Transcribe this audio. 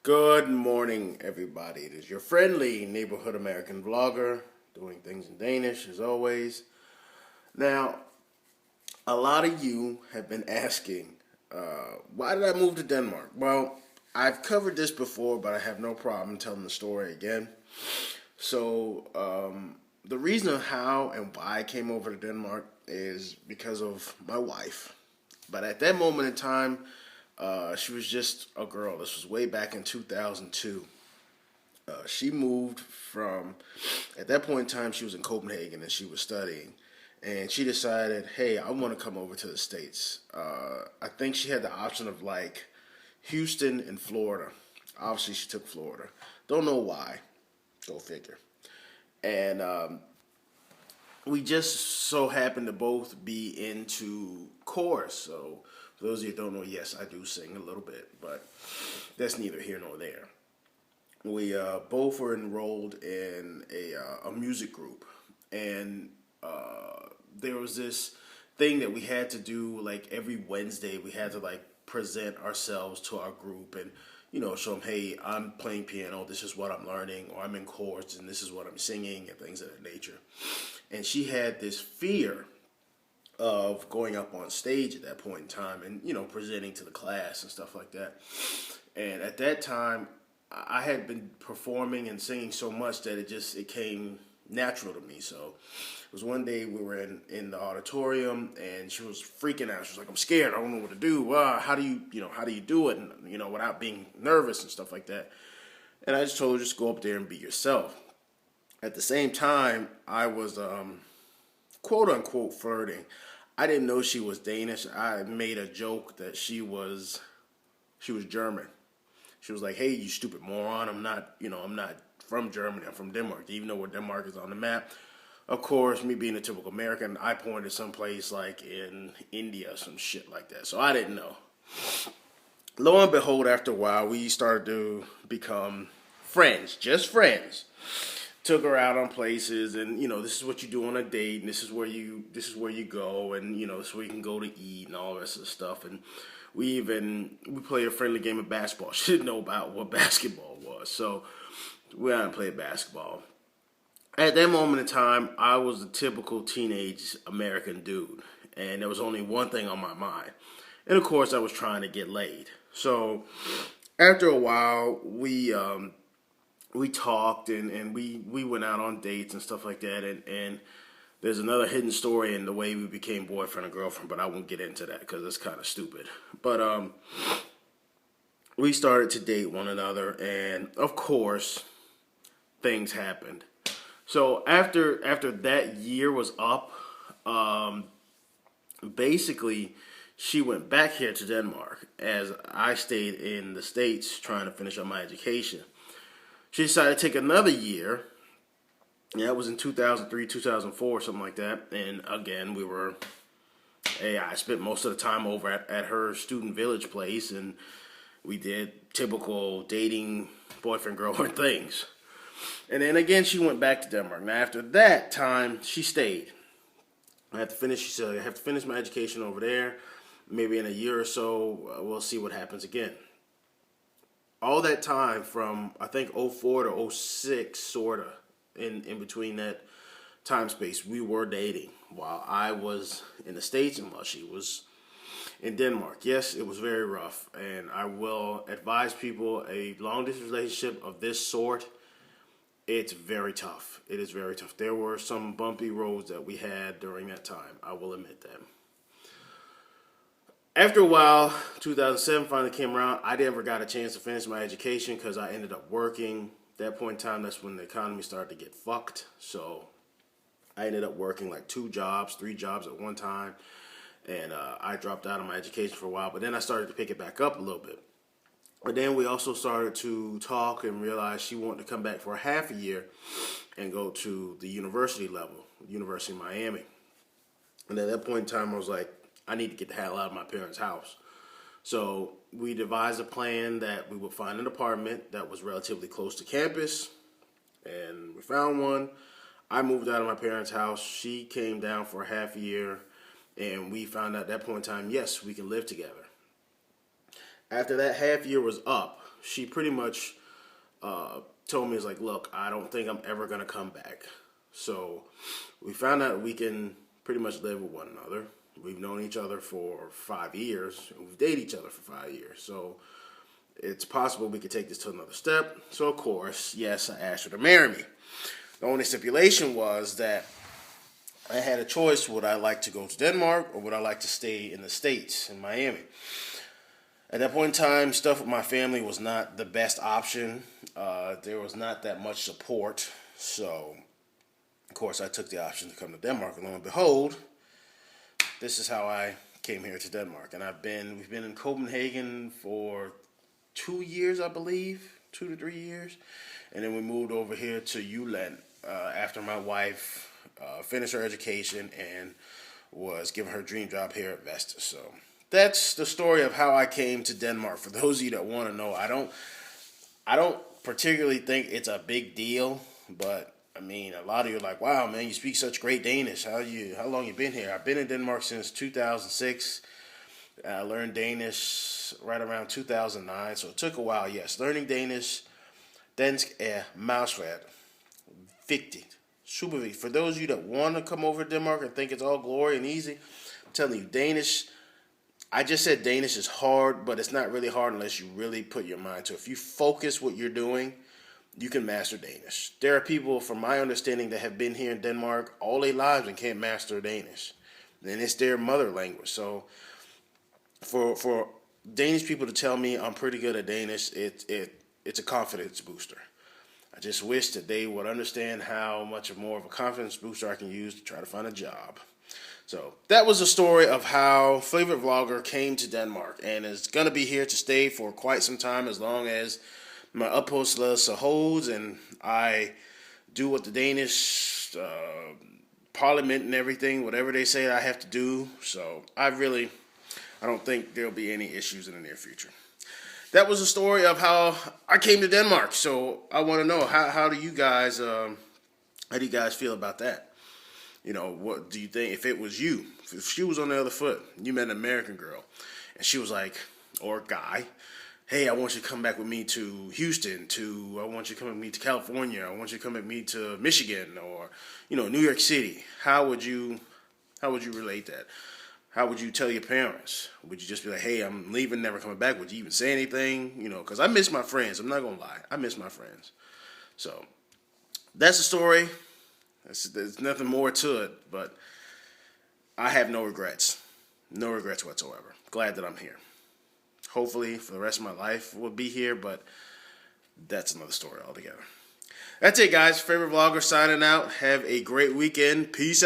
Good morning, everybody. It is your friendly neighborhood American vlogger doing things in Danish as always. Now, a lot of you have been asking, why did I move to Denmark? Well, I've covered this before, but I have no problem telling the story again. So, the reason of how and why I came over to Denmark is because of my wife. But at that moment in time, she was just a girl. This was way back in 2002. She moved from, at that point in time, she was in Copenhagen and she was studying. And she decided, hey, I want to come over to the States. I think she had the option of like Houston and Florida. Obviously, she took Florida. Don't know why. Go figure. And we just so happened to both be into chorus. So, for those of you who don't know, yes, I do sing a little bit, but that's neither here nor there. We both were enrolled in a music group, and there was this thing that we had to do like every Wednesday. We had to like present ourselves to our group and show them, hey, I'm playing piano, this is what I'm learning, or I'm in chorus and this is what I'm singing and things of that nature. And she had this fear of going up on stage at that point in time and presenting to the class and stuff like that. And at that time, I had been performing and singing so much that it came natural to me. So it was one day we were in the auditorium and she was freaking out. She was like, I'm scared, I don't know what to do. How do you do it, and without being nervous and stuff like that. And I just told her, just go up there and be yourself. At the same time, I was quote unquote flirting. I didn't know she was Danish. I made a joke that she was German. She was like, hey, you stupid moron, I'm not from Germany, I'm from Denmark. Do you even know where Denmark is on the map? Of course, me being a typical American, I pointed someplace like in India or some shit like that. So I didn't know. Lo and behold, after a while, we started to become friends, just friends. Took her out on places, and this is what you do on a date, and this is where you go, and this is where you can go to eat and all the rest of the stuff. And we played a friendly game of basketball. She didn't know about what basketball was, so we hadn't played basketball. At that moment in time, I was a typical teenage American dude, and there was only one thing on my mind, and of course, I was trying to get laid. So after a while, we talked and we went out on dates and stuff like that, and there's another hidden story in the way we became boyfriend and girlfriend, but I won't get into that because it's kind of stupid. But we started to date one another, and of course things happened. So after that year was up, basically she went back here to Denmark as I stayed in the States trying to finish up my education. She decided to take another year. Yeah, it was in 2003, 2004, something like that. And again, I spent most of the time over at her student village place, and we did typical dating, boyfriend, girlfriend things. And then again, she went back to Denmark. Now, after that time, she stayed. She said, I have to finish my education over there. Maybe in a year or so, we'll see what happens again. All that time from, I think, '04 to '06, sort of, in between that time space, we were dating while I was in the States and while she was in Denmark. Yes, it was very rough, and I will advise people a long-distance relationship of this sort, it's very tough. It is very tough. There were some bumpy roads that we had during that time. I will admit that. After a while, 2007 finally came around. I never got a chance to finish my education because I ended up working. At that point in time, that's when the economy started to get fucked. So I ended up working like 2 jobs, 3 jobs at one time. And I dropped out of my education for a while. But then I started to pick it back up a little bit. But then we also started to talk and realize she wanted to come back for a half a year and go to the university level, University of Miami. And at that point in time, I was like, I need to get the hell out of my parents' house. So we devised a plan that we would find an apartment that was relatively close to campus, and we found one. I moved out of my parents' house. She came down for a half a year, and we found out at that point in time, yes, we can live together. After that half year was up, she pretty much told me, it's like, look, I don't think I'm ever going to come back. So we found out we can pretty much live with one another. We've known each other for 5 years, and we've dated each other for 5 years. So it's possible we could take this to another step. So, of course, yes, I asked her to marry me. The only stipulation was that I had a choice. Would I like to go to Denmark, or would I like to stay in the States, in Miami? At that point in time, stuff with my family was not the best option. There was not that much support. So, of course, I took the option to come to Denmark. And lo and behold, this is how I came here to Denmark. And we've been in Copenhagen for 2 years, I believe, 2 to 3 years. And then we moved over here to Jylland after my wife finished her education and was given her dream job here at Vestas. So that's the story of how I came to Denmark. For those of you that want to know, I don't particularly think it's a big deal, but I mean, a lot of you are like, wow, man, you speak such great Danish. How long you been here? I've been in Denmark since 2006. I learned Danish right around 2009, so it took a while, yes. Learning Danish, dansk meget svært. Vigtigt. Super vigtigt. For those of you that want to come over to Denmark and think it's all glory and easy, I'm telling you, Danish, I just said Danish is hard, but it's not really hard unless you really put your mind to it. If you focus what you're doing, you can master Danish. There are people, from my understanding, that have been here in Denmark all their lives and can't master Danish. And it's their mother language. So for Danish people to tell me I'm pretty good at Danish, it's a confidence booster. I just wish that they would understand how much more of a confidence booster I can use to try to find a job. So that was the story of how Favorite Vlogger came to Denmark, and is going to be here to stay for quite some time, as long as my opholdstilladelse holds and I do what the Danish parliament and everything, whatever they say I have to do. So I don't think there'll be any issues in the near future. That was the story of how I came to Denmark. So I want to know, how do you guys feel about that? You know, what do you think if it was you? If she was on the other foot, you met an American girl, and she was like, or guy, hey, I want you to come back with me to Houston, I want you to come with me to California, I want you to come with me to Michigan, or, New York City. How would you relate that? How would you tell your parents? Would you just be like, hey, I'm leaving, never coming back? Would you even say anything? Because I miss my friends. I'm not going to lie. I miss my friends. So that's the story. There's nothing more to it, but I have no regrets. No regrets whatsoever. Glad that I'm here. Hopefully for the rest of my life we'll be here, but that's another story altogether. That's it, guys. Favorite Vlogger signing out. Have a great weekend. Peace out.